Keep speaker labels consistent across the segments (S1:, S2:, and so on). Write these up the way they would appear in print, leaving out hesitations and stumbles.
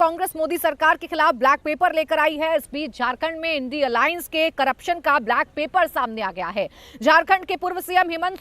S1: कांग्रेस मोदी सरकार के खिलाफ ब्लैक पेपर लेकर आई है। इस बीच झारखंड में इंडी अलायंस के करप्शन का ब्लैक पेपर सामने आ गया है। झारखंड के पूर्व सीएम हेमंत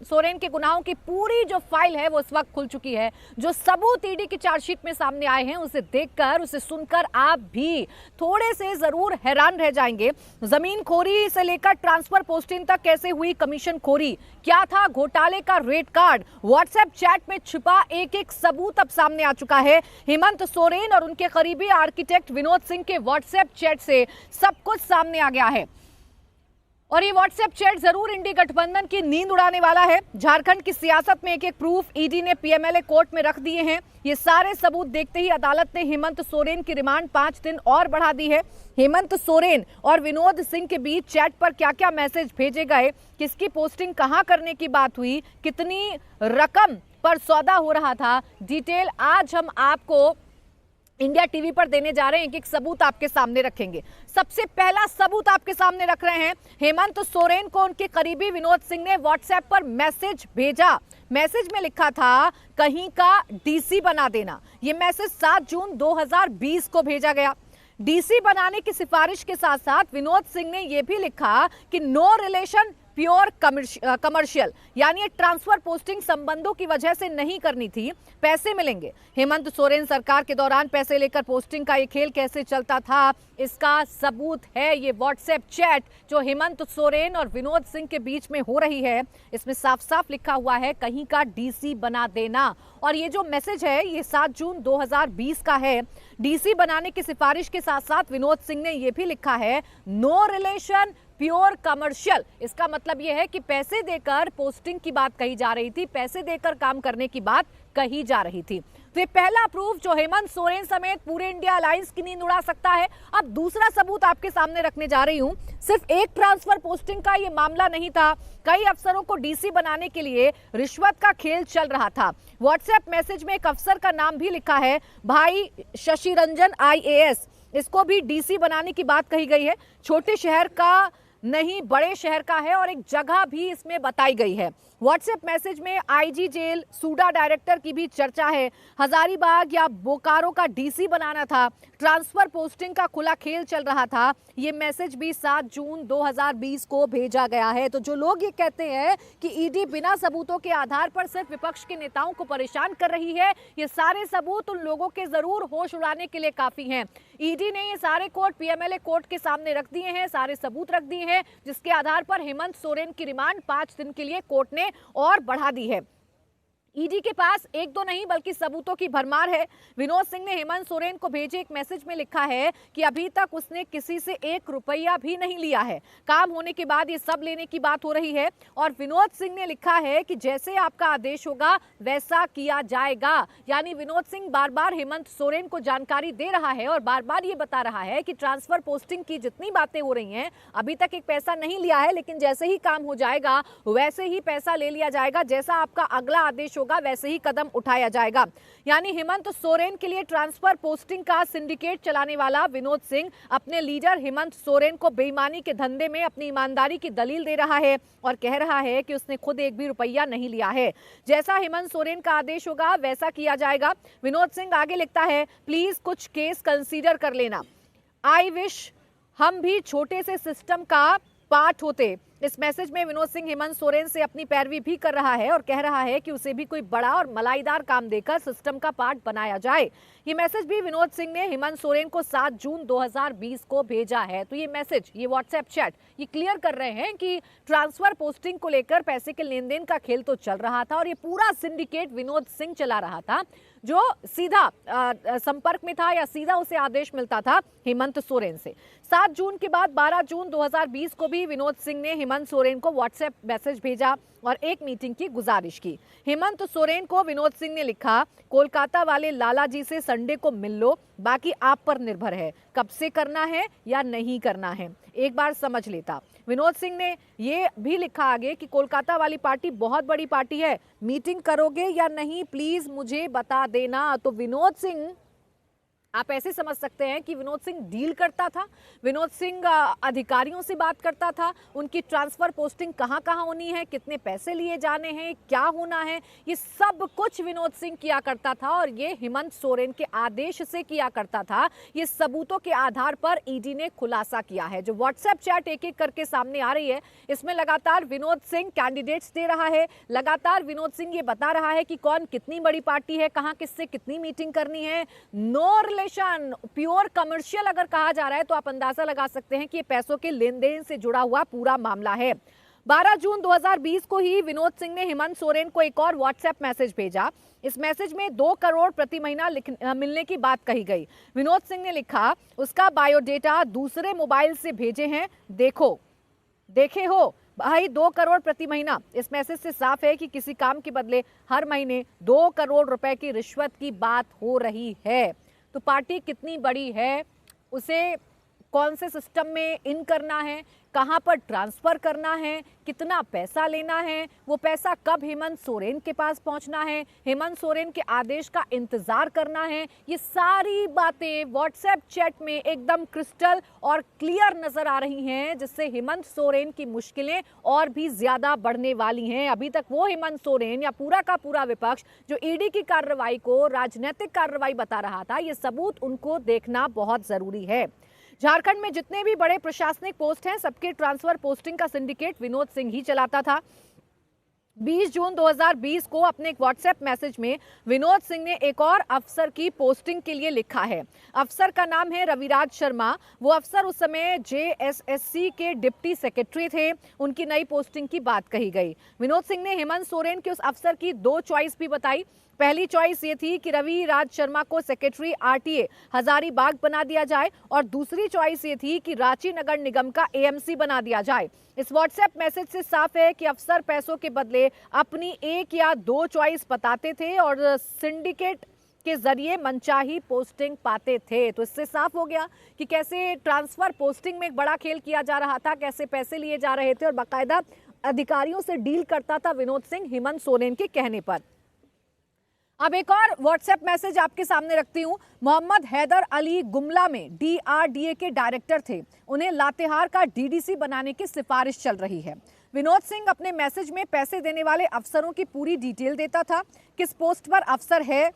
S1: सोरेन के गुनाहों की पूरी जो फाइल है वो इस वक्त खुल चुकी है। जो सबूत ईडी की चार्जशीट में सामने आए हैं उसे देखकर, उसे सुनकर आप भी थोड़े से जरूर हैरान रह जाएंगे। जमीन खोरी से लेकर ट्रांसफर पोस्टिंग तक कैसे हुई कमीशन खोरी, क्या था घोटाले का रेड कार्ड, व्हाट्सएप चैट में छिपा एक एक सबूत अब सामने आ चुका है। हेमंत सोरेन और उनके करीबी आर्किटेक्ट विनोद सिंह के व्हाट्सएप चैट से सब कुछ सामने आ गया है। और ये व्हाट्सएप चैट जरूर इंडी गठबंधन की नींद उड़ाने वाला है। झारखंड की सियासत में एक एक प्रूफ ईडी ने पीएमएलए कोर्ट में रख दिए हैं। ये सारे सबूत देखते ही अदालत ने हेमंत सोरेन की रिमांड 5 दिन और बढ़ा दी है। हेमंत सोरेन और विनोद सिंह के बीच चैट पर क्या क्या मैसेज भेजे गए, किसकी पोस्टिंग कहां करने की बात हुई, कितनी रकम पर सौदा हो रहा था, डिटेल आज हम आपको इंडिया टीवी पर देने जा रहे हैं। एक सबूत आपके सामने रखेंगे। सबसे पहला सबूत आपके सामने रख रहे हैं। हेमंत सोरेन को उनके करीबी विनोद सिंह ने व्हाट्सएप पर मैसेज भेजा। मैसेज में लिखा था कहीं का डीसी बना देना। यह मैसेज 7 जून 2020 को भेजा गया। डीसी बनाने की सिफारिश के साथ साथ विनोद सिंह ने यह भी लिखा कि नो रिलेशन प्योर कमर्शियल, यानी ट्रांसफर पोस्टिंग संबंधों की वजह से नहीं करनी थी, पैसे मिलेंगे। हेमंत सोरेन सरकार के दौरान पैसे लेकर पोस्टिंग का ये खेल कैसे चलता था, इसका सबूत है ये व्हाट्सएप चैट जो हेमंत सोरेन और विनोद सिंह के बीच में हो रही है। इसमें साफ साफ लिखा हुआ है कहीं का डीसी बना देना। और ये जो मैसेज है ये 7 जून 2020 का है। डीसी बनाने की सिफारिश के साथ साथ विनोद सिंह ने यह भी लिखा है नो रिलेशन प्योर कमर्शियल। इसका मतलब यह है कि पैसे देकर पोस्टिंग की बात कही जा रही थी, पैसे देकर काम करने की बात कही जा रही थी। तो ये पहला प्रूफ जो हेमंत सोरेन समेत पूरे इंडिया अलायंस की नींद उड़ा सकता है। अब दूसरा सबूत आपके सामने रखने जा रही हूं। सिर्फ एक ट्रांसफर पोस्टिंग का ये मामला नहीं था, कई अफसरों को डीसी बनाने के लिए रिश्वत का खेल चल रहा था। व्हाट्सएप मैसेज में एक अफसर का नाम भी लिखा है, भाई शशि रंजन IAS। इसको भी डीसी बनाने की बात कही गई है। छोटे शहर का नहीं बड़े शहर का है और एक जगह भी इसमें बताई गई है। व्हाट्सएप मैसेज में आईजी जेल, सूडा डायरेक्टर की भी चर्चा है। हजारीबाग या बोकारो का डीसी बनाना था, ट्रांसफर पोस्टिंग का खुला खेल चल रहा था। ये मैसेज भी 7 जून 2020 को भेजा गया है। तो जो लोग ये कहते हैं कि ईडी बिना सबूतों के आधार पर सिर्फ विपक्ष के नेताओं को परेशान कर रही है, ये सारे सबूत उन लोगों के जरूर होश उड़ाने के लिए काफी हैं। ईडी ने ये सारे कोर्ट पीएमएलए कोर्ट के सामने रख दिए हैं, सारे सबूत रख दिए हैं, जिसके आधार पर हेमंत सोरेन की रिमांड 5 दिन के लिए कोर्ट ने और बढ़ा दी है। ईडी के पास एक दो नहीं बल्कि सबूतों की भरमार है। विनोद सिंह ने हेमंत सोरेन को भेजे एक मैसेज में लिखा है कि अभी तक उसने किसी से 1 रुपया भी नहीं लिया है, काम होने के बाद ये सब लेने की बात हो रही है। और विनोद सिंह ने लिखा है कि जैसे आपका आदेश होगा वैसा किया जाएगा। यानी विनोद सिंह बार बार हेमंत सोरेन को जानकारी दे रहा है और बार बार ये बता रहा है कि ट्रांसफर पोस्टिंग की जितनी बातें हो रही हैं, अभी तक एक पैसा नहीं लिया है, लेकिन जैसे ही काम हो जाएगा वैसे ही पैसा ले लिया जाएगा, जैसा आपका अगला आदेश होगा वैसे ही कदम उठाया जाएगा। यानी हेमंत सोरेन के लिए ट्रांसफर पोस्टिंग का सिंडिकेट चलाने वाला विनोद सिंह अपने लीडर हेमंत सोरेन को बेईमानी के धंधे में अपनी ईमानदारी की दलील दे रहा है और कह रहा है कि उसने खुद 1 भी रुपया नहीं लिया है। जैसा हेमंत सोरेन का आदेश होगा वैसा किया जाएगा। विनोद सिंह आगे लिखता है, प्लीज कुछ केस कंसीडर कर लेना। आई विश हम भी छोटे से सिस्टम का पार्ट होते। इस मैसेज में विनोद सिंह हेमंत सोरेन से अपनी पैरवी भी कर रहा है और कह रहा है कि उसे भी कोई बड़ा और मलाईदार काम देकर सिस्टम का पार्ट बनाया जाए। ये मैसेज भी विनोद सिंह ने हेमंत सोरेन को 7 जून 2020 को भेजा है। तो ये मैसेज, ये व्हाट्सएप चैट ये क्लियर कर रहे हैं कि ट्रांसफर पोस्टिंग को लेकर पैसे के लेन देन का खेल तो चल रहा था और ये पूरा सिंडिकेट विनोद सिंह चला रहा था, जो सीधा संपर्क में था या सीधा उसे आदेश मिलता था हेमंत सोरेन से। 7 जून के बाद 12 जून 2020 को भी विनोद सिंह ने हेमंत सोरेन को व्हाट्सएप मैसेज भेजा और एक मीटिंग की गुजारिश की। हेमंत सोरेन को विनोद सिंह ने लिखा, कोलकाता वाले लाला जी से संडे को मिल लो, बाकी आप पर निर्भर है, कब से करना है या नहीं करना है, एक बार समझ लेता। विनोद सिंह ने ये भी लिखा आगे कि कोलकाता वाली पार्टी बहुत बड़ी पार्टी है, मीटिंग करोगे या नहीं प्लीज मुझे बता देना। तो विनोद सिंह आप ऐसे समझ सकते हैं कि विनोद सिंह डील करता था, विनोद सिंह अधिकारियों से बात करता था, उनकी ट्रांसफर पोस्टिंग कहां कहां होनी है, कितने पैसे लिए जाने हैं, क्या होना है, ये सब कुछ विनोद सिंह किया करता था और ये हेमंत सोरेन के आदेश से किया करता था। ये सबूतों के आधार पर ईडी ने खुलासा किया है। जो व्हाट्सएप चैट एक एक करके सामने आ रही है, इसमें लगातार विनोद सिंह कैंडिडेट्स दे रहा है, लगातार विनोद सिंह ये बता रहा है कि कौन कितनी बड़ी पार्टी है, कहां किससे कितनी मीटिंग करनी है। नो प्योर कमर्शियल अगर कहा जा रहा है तो आप अंदाजा लगा सकते हैं कि ये पैसों के लेन देन से जुड़ा हुआ पूरा मामला है। 12 जून 2020 को ही विनोद सिंह ने हेमंत सोरेन को एक और व्हाट्सएप मैसेज भेजा। इस मैसेज में 2 करोड़ प्रति महीना मिलने की बात कही गई। विनोद सिंह ने लिखा, उसका बायोडेटा दूसरे मोबाइल से भेजे हैं, देखो देखे हो भाई, 2 करोड़ प्रति महीना। इस मैसेज से साफ है कि किसी काम के बदले हर महीने 2 करोड़ रुपए की रिश्वत की बात हो रही है। तो पार्टी कितनी बड़ी है, उसे कौन से सिस्टम में इन करना है, कहां पर ट्रांसफर करना है, कितना पैसा लेना है, वो पैसा कब हेमंत सोरेन के पास पहुंचना है, हेमंत सोरेन के आदेश का इंतजार करना है, ये सारी बातें व्हाट्सएप चैट में एकदम क्रिस्टल और क्लियर नजर आ रही हैं, जिससे हेमंत सोरेन की मुश्किलें और भी ज्यादा बढ़ने वाली हैं। अभी तक वो हेमंत सोरेन या पूरा का पूरा विपक्ष जो ईडी की कार्रवाई को राजनीतिक कार्रवाई बता रहा था, ये सबूत उनको देखना बहुत जरूरी है। झारखंड में जितने भी बड़े प्रशासनिक पोस्ट हैं, सबके ट्रांसफर पोस्टिंग का सिंडिकेट विनोद सिंह ही चलाता था। 20 जून 2020 को अपने एक व्हाट्सएप मैसेज में विनोद सिंह ने एक और अफसर की पोस्टिंग के लिए लिखा है। अफसर का नाम है रविराज शर्मा। वो अफसर उस समय जेएसएससी के डिप्टी सेक्रेटरी थे। उनकी नई पोस्टिंग की बात कही गई। विनोद सिंह ने हेमंत सोरेन के उस अफसर की 2 चॉइस भी बताई। पहली चॉइस ये थी कि रविराज शर्मा को सेक्रेटरी आरटीए हजारीबाग बना दिया जाए और दूसरी चॉइस ये थी कि रांची नगर निगम का एएमसी बना दिया जाए। इस व्हाट्सएप मैसेज से साफ है कि अफसर पैसों के बदले अपनी 1 या 2 चॉइस बताते थे और सिंडिकेट के जरिए मनचाही पोस्टिंग पाते थे। तो इससे साफ हो गया कि कैसे ट्रांसफर पोस्टिंग में एक बड़ा खेल किया जा रहा था, कैसे पैसे लिए जा रहे थे और बाकायदा अधिकारियों से डील करता था विनोद सिंह हेमंत सोरेन के कहने पर। अब एक और व्हाट्सएप मैसेज आपके सामने रखती हूं। मोहम्मद हैदर अली गुमला में डीआरडीए के डायरेक्टर थे। उन्हें लातेहार का डीडीसी बनाने की सिफारिश चल रही है। विनोद सिंह अपने मैसेज में पैसे देने वाले अफसरों की पूरी डिटेल देता था, किस पोस्ट पर अफसर है,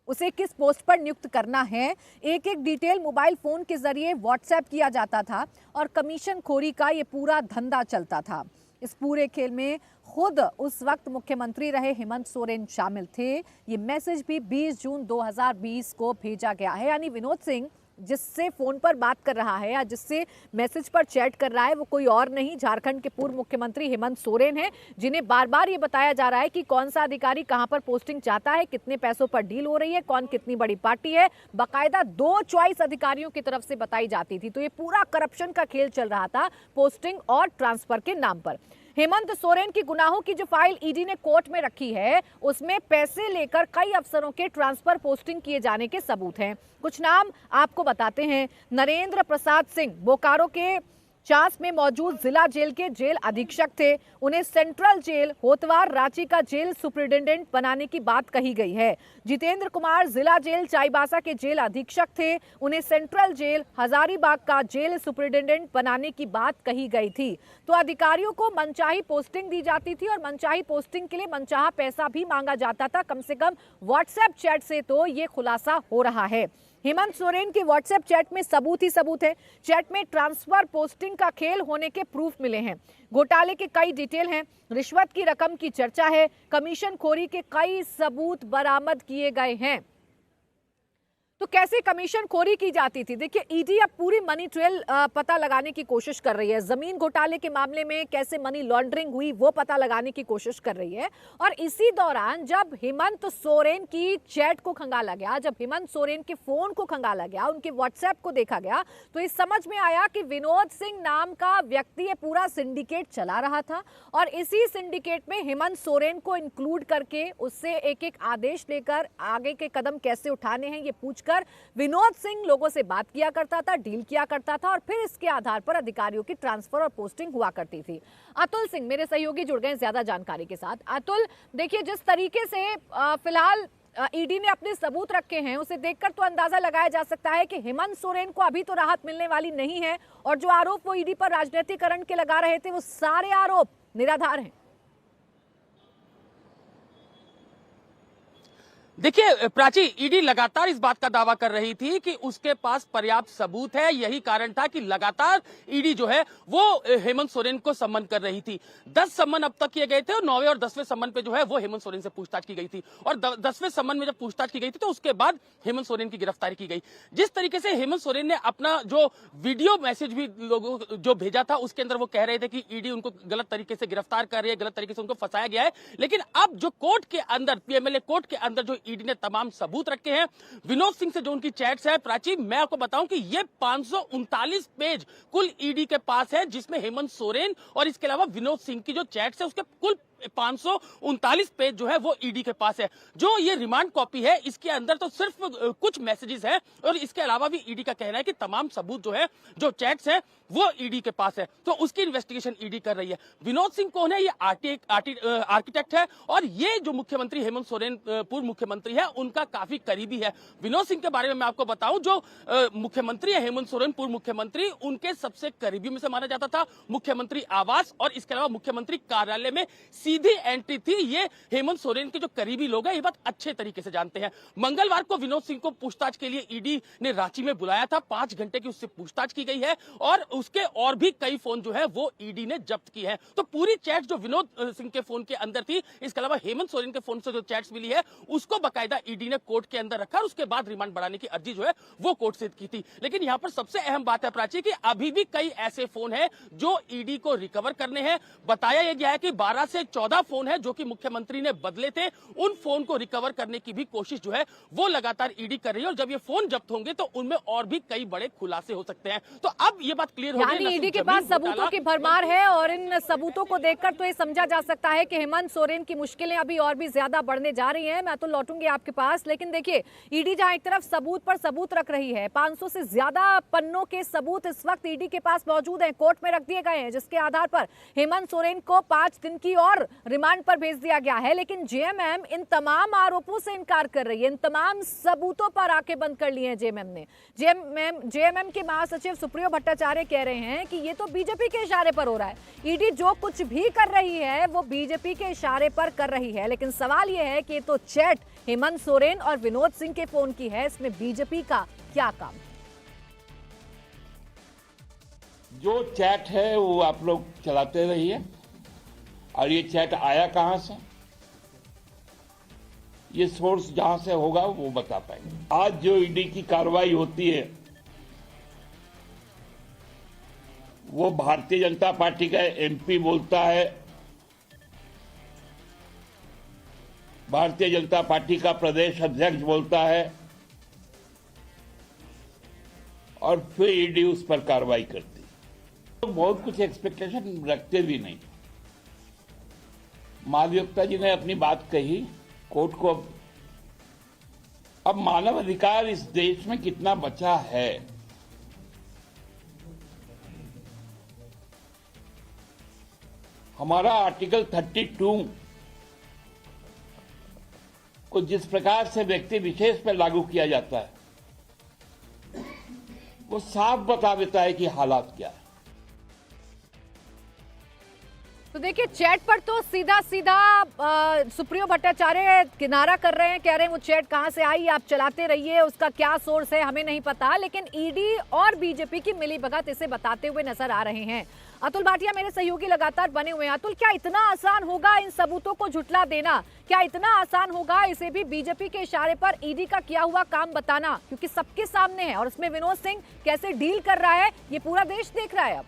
S1: उसे किस पोस्ट पर नियुक्त करना है, एक एक डिटेल मोबाइल फोन के जरिए व्हाट्सएप किया जाता था और कमीशन खोरी का ये पूरा धंधा चलता था। इस पूरे खेल में खुद उस वक्त मुख्यमंत्री रहे हेमंत सोरेन शामिल थे। ये मैसेज भी 20 जून 2020 को भेजा गया है। यानी विनोद सिंह जिससे फोन पर बात कर रहा है या जिससे मैसेज पर चैट कर रहा है, वो कोई और नहीं, झारखंड के पूर्व मुख्यमंत्री हेमंत सोरेन हैं, जिन्हें बार बार ये बताया जा रहा है कि कौन सा अधिकारी कहां पर पोस्टिंग चाहता है, कितने पैसों पर डील हो रही है, कौन कितनी बड़ी पार्टी है। बाकायदा 2 चॉइस अधिकारियों की तरफ से बताई जाती थी। तो ये पूरा करप्शन का खेल चल रहा था पोस्टिंग और ट्रांसफर के नाम पर। हेमंत सोरेन की गुनाहों की जो फाइल ईडी ने कोर्ट में रखी है, उसमें पैसे लेकर कई अफसरों के ट्रांसफर पोस्टिंग किए जाने के सबूत हैं। कुछ नाम आपको बताते हैं। नरेंद्र प्रसाद सिंह बोकारो के चास में मौजूद जिला जेल के जेल अधीक्षक थे। उन्हें सेंट्रल जेल होतवार रांची का जेल सुपरिटेंडेंट बनाने की बात कही गई है। जितेंद्र कुमार जिला जेल चाईबासा के जेल अधीक्षक थे। उन्हें सेंट्रल जेल हजारीबाग का जेल सुपरिटेंडेंट बनाने की बात कही गई थी। तो अधिकारियों को मनचाही पोस्टिंग दी जाती थी और मनचाही पोस्टिंग के लिए मनचाहा पैसा भी मांगा जाता था। कम से कम व्हाट्सएप चैट से तो ये खुलासा हो रहा है। हेमंत सोरेन के व्हाट्सएप चैट में सबूत ही सबूत है। चैट में ट्रांसफर पोस्टिंग का खेल होने के प्रूफ मिले हैं। घोटाले के कई डिटेल हैं। रिश्वत की रकम की चर्चा है। कमीशन खोरी के कई सबूत बरामद किए गए हैं। तो कैसे कमीशन खोरी की जाती थी? देखिए, ईडी अब पूरी मनी ट्रेल पता लगाने की कोशिश कर रही है। जमीन घोटाले के मामले में कैसे मनी लॉन्ड्रिंग हुई वो पता लगाने की कोशिश कर रही है। और इसी दौरान जब हेमंत सोरेन की चैट को खंगाला गया, जब हेमंत सोरेन के फोन को खंगाला गया, उनके व्हाट्सएप को देखा गया, तो इस समझ में आया कि विनोद सिंह नाम का व्यक्ति ये पूरा सिंडिकेट चला रहा था और इसी सिंडिकेट में हेमंत सोरेन को इंक्लूड करके उससे एक एक आदेश लेकर आगे के कदम कैसे उठाने हैं ये पूछ विनोद सिंह लोगों से बात किया करता था, डील किया करता था और फिर इसके आधार पर अधिकारियों की ट्रांसफर और पोस्टिंग हुआ करती थी। अतुल सिंह मेरे सहयोगी जुड़ गए ज्यादा जानकारी के साथ। अतुल, देखिए, जिस तरीके से फिलहाल ईडी ने अपने सबूत रखे हैं उसे देखकर तो अंदाजा लगाया जा सकता है कि हेमंत सोरेन को अभी तो राहत मिलने वाली नहीं है और जो आरोप वो ईडी पर राजनीतिकरण के लगा रहे थे वो सारे आरोप निराधार हैं।
S2: देखिए प्राची, ईडी लगातार इस बात का दावा कर रही थी कि उसके पास पर्याप्त सबूत है। यही कारण था कि लगातार ईडी जो है वो हेमंत सोरेन को सम्मन कर रही थी। 10 सम्मन अब तक किए गए थे और 9वें और 10वें सम्मन पे जो है वो हेमंत सोरेन से पूछताछ की गई थी और 10वें सम्मन में जब पूछताछ की गई थी तो उसके बाद हेमंत सोरेन की गिरफ्तारी की गई। जिस तरीके से हेमंत सोरेन ने अपना जो वीडियो मैसेज भी लोगों जो भेजा था उसके अंदर वो कह रहे थे कि ईडी उनको गलत तरीके से गिरफ्तार कर रही है, गलत तरीके से उनको फंसाया गया है। लेकिन अब जो कोर्ट के अंदर, पीएमएलए कोर्ट के अंदर जो ईडी ने तमाम सबूत रखे हैं, विनोद सिंह से जो उनकी चैट्स है, प्राची मैं आपको बताऊं कि ये 539 पेज कुल ईडी के पास है, जिसमें हेमंत सोरेन और इसके अलावा विनोद सिंह की जो चैट्स है उसके कुल 539 पेज जो है वो ईडी के पास है। जो ये रिमांड कॉपी है इसके अंदर तो सिर्फ कुछ मैसेजेस हैं और इसके अलावा भी ईडी का कहना है कि तमाम सबूत जो है, जो चैट्स है वो ईडी के पास है, तो उसकी इन्वेस्टिगेशन ईडी कर रही है। विनोद सिंह कौन है? ये आर्किटेक्ट है और ये जो मुख्यमंत्री हेमंत सोरेन पूर्व मुख्यमंत्री है उनका काफी करीबी है। विनोद सिंह के बारे में मैं आपको बताऊं, जो मुख्यमंत्री है हेमंत सोरेन पूर्व मुख्यमंत्री, उनके सबसे करीबी में से माना जाता था। मुख्यमंत्री आवास और इसके अलावा मुख्यमंत्री कार्यालय में सीधी एंट्री थी। ये हेमंत सोरेन के जो करीबी लोग हैं ये बात अच्छे तरीके से जानते हैं। मंगलवार को विनोद सिंह को पूछताछ के लिए ईडी ने रांची में बुलाया था। 5 घंटे की उससे पूछताछ की गई है और उसके और भी कई फोन जो है वो ईडी ने जब्त की है। तो पूरी चैट जो विनोद सिंह के फोन के अंदर थी, इसके अलावा हेमंत सोरेन के फोन से जो चैट्स मिली है उसको बाकायदा ईडी ने कोर्ट के अंदर रखा और उसके बाद रिमांड बढ़ाने की अर्जी जो है वो कोर्ट से की थी। लेकिन यहाँ पर सबसे अहम बात है प्राची कि अभी भी कई ऐसे फोन है जो ईडी को रिकवर करने हैं। बताया गया है कि 12 से 14 फोन है जो कि मुख्यमंत्री ने बदले थे। उन फोन को रिकवर करने की भी कोशिश जो है वो लगातार ईडी कर रही है और जब ये फोन जब्त होंगे तो उनमें और भी कई बड़े खुलासे हो सकते हैं। तो अब ये बात क्लियर हो गई,
S1: ईडी के पास सबूतों की भरमार है और इन सबूतों को देखकर तो ये समझा जा सकता है कि हेमंत सोरेन की मुश्किलें अभी और भी ज्यादा बढ़ने जा रही हैं। मैं तो लौटूंगी आपके पास, लेकिन देखिए ईडी जहां एक तरफ सबूत पर सबूत रख रही है, 500 से ज्यादा पन्नों के सबूत इस वक्त ईडी के पास मौजूद हैं, कोर्ट में रख दिए गए हैं, जिसके आधार पर हेमंत सोरेन को 5 दिन की और रिमांड पर भेज दिया गया है। लेकिन जेएमएम इन तमाम आरोपों से इनकार कर रही है, इन तमाम सबूतों पर आंखें बंद कर ली हैं जेएमएम ने। जेएमएम के महासचिव सुप्रियो भट्टाचार्य कह रहे हैं कि ये तो बीजेपी के इशारे पर हो रहा है, ईडी जो कुछ भी कर रही है वो बीजेपी के इशारे पर कर रही है। लेकिन सवाल ये है कि ये तो चैट हेमंत सोरेन और विनोद सिंह के फोन की है, इसमें बीजेपी का क्या काम?
S3: जो चैट है वो आप लोग चलाते रहिए और ये चैट आया कहां से, ये सोर्स जहां से होगा वो बता पाएंगे। आज जो ईडी की कार्रवाई होती है वो भारतीय जनता पार्टी का एमपी बोलता है, भारतीय जनता पार्टी का प्रदेश अध्यक्ष बोलता है और फिर ईडी उस पर कार्रवाई करती है। तो बहुत कुछ एक्सपेक्टेशन रखते भी नहीं। मालविका जी ने अपनी बात कही, कोर्ट को अब मानव अधिकार इस देश में कितना बचा है, हमारा आर्टिकल 32 को जिस प्रकार से व्यक्ति विशेष पर लागू किया जाता है वो साफ बता देता है कि हालात क्या है।
S1: तो देखिए चैट पर तो सीधा सुप्रियो भट्टाचार्य किनारा कर रहे हैं, कह रहे हैं वो चैट कहां से आई, आप चलाते रहिए, उसका क्या सोर्स है हमें नहीं पता। लेकिन ईडी और बीजेपी की मिलीभगत इसे बताते हुए नजर आ रहे हैं। अतुल भाटिया मेरे सहयोगी लगातार बने हुए हैं। अतुल, क्या इतना आसान होगा इन सबूतों को झुठला देना? क्या इतना आसान होगा इसे भी बीजेपी के इशारे पर ईडी का किया हुआ काम बताना? क्योंकि सबके सामने है और उसमें विनोद सिंह कैसे डील कर रहा है ये पूरा देश देख रहा है। अब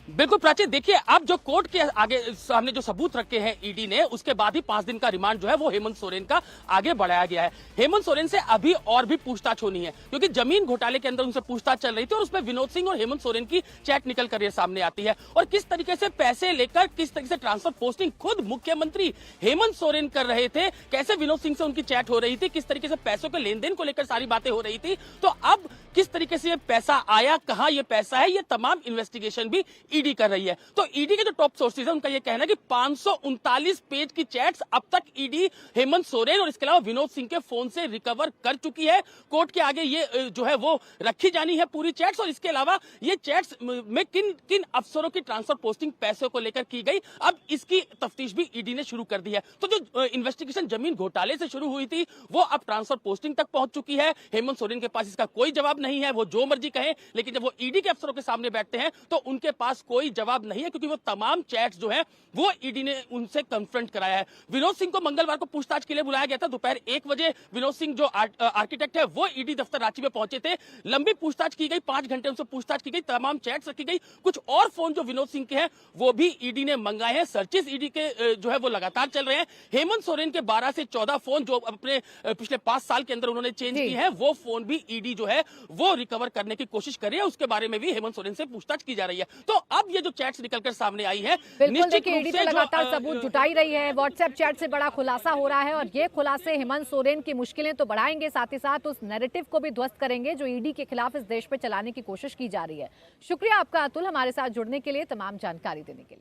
S2: बिल्कुल प्राची, देखिए अब जो कोर्ट के आगे सामने जो सबूत रखे हैं ईडी ने, उसके बाद ही 5 दिन का रिमांड जो है वो हेमंत सोरेन का आगे बढ़ाया गया है। हेमंत सोरेन से अभी और भी पूछताछ होनी है क्योंकि जमीन घोटाले के अंदर उनसे पूछताछ चल रही थी और उसमें विनोद सिंह और हेमंत सोरेन की चैट निकल कर ये सामने आती है और किस तरीके से पैसे लेकर, किस तरीके से ट्रांसफर पोस्टिंग खुद मुख्यमंत्री हेमंत सोरेन कर रहे थे, कैसे विनोद सिंह से उनकी चैट हो रही थी, किस तरीके से पैसों के लेन देन को लेकर सारी बातें हो रही थी। तो अब किस तरीके से ये पैसा आया, कहां ये पैसा है, ये तमाम इन्वेस्टिगेशन भी ईडी कर रही है। तो ईडी के जो टॉप सोर्सेज है उनका यह कहना है कि 539 पेज की चैट्स अब तक ईडी हेमंत सोरेन और इसके अलावा विनोद सिंह के फोन से रिकवर कर चुकी है। कोर्ट के आगे ये जो है वो रखी जानी है पूरी चैट्स, और इसके अलावा ये चैट्स में किन किन अफसरों की ट्रांसफर पोस्टिंग पैसों को लेकर की गई, अब इसकी तफ्तीश भी ईडी ने शुरू कर दी है। तो जो इन्वेस्टिगेशन जमीन घोटाले से शुरू हुई थी वो अब ट्रांसफर पोस्टिंग तक पहुंच चुकी है। हेमंत सोरेन के पास इसका कोई जवाब नहीं है, वो जो मर्जी कहें, लेकिन जब वो ईडी के अफसरों के सामने बैठते हैं तो उनके पास कोई जवाब नहीं है, क्योंकि वो तमाम चैट्स जो है वो ईडी ने उनसे कन्फ्रंट कराया है। विनोद सिंह को मंगलवार को पूछताछ के लिए बुलाया गया था। दोपहर 1 बजे विनोद सिंह जो आर्किटेक्ट है वो ईडी दफ्तर रांची में पहुंचे थे। लंबी पूछताछ की गई, 5 घंटे उनसे पूछताछ की गई, तमाम चैट्स रखी गई। कुछ और फोन जो विनोद सिंह के हैं वो भी ईडी ने मंगाए हैं। सर्चेस ईडी के जो है वो लगातार चल रहे हैं। हेमंत सोरेन के 12 से 14 फोन जो अपने पिछले 5 साल के अंदर उन्होंने चेंज किए हैं, वो फोन भी ईडी जो है वो रिकवर करने की कोशिश कर रही है। उसके बारे में भी हेमंत सोरेन से पूछताछ की जा रही है। तो अब ये जो चैट्स निकलकर सामने आई है,
S1: निश्चित रूप से लगातार सबूत जुटाई रही है। व्हाट्सएप चैट से बड़ा खुलासा हो रहा है और ये खुलासे हेमंत सोरेन की मुश्किलें तो बढ़ाएंगे, साथ ही साथ उस नैरेटिव को भी ध्वस्त करेंगे जो ईडी के खिलाफ इस देश में चलाने की कोशिश की जा रही है। शुक्रिया आपका अतुल, हमारे साथ जुड़ने के लिए, तमाम जानकारी देने के लिए।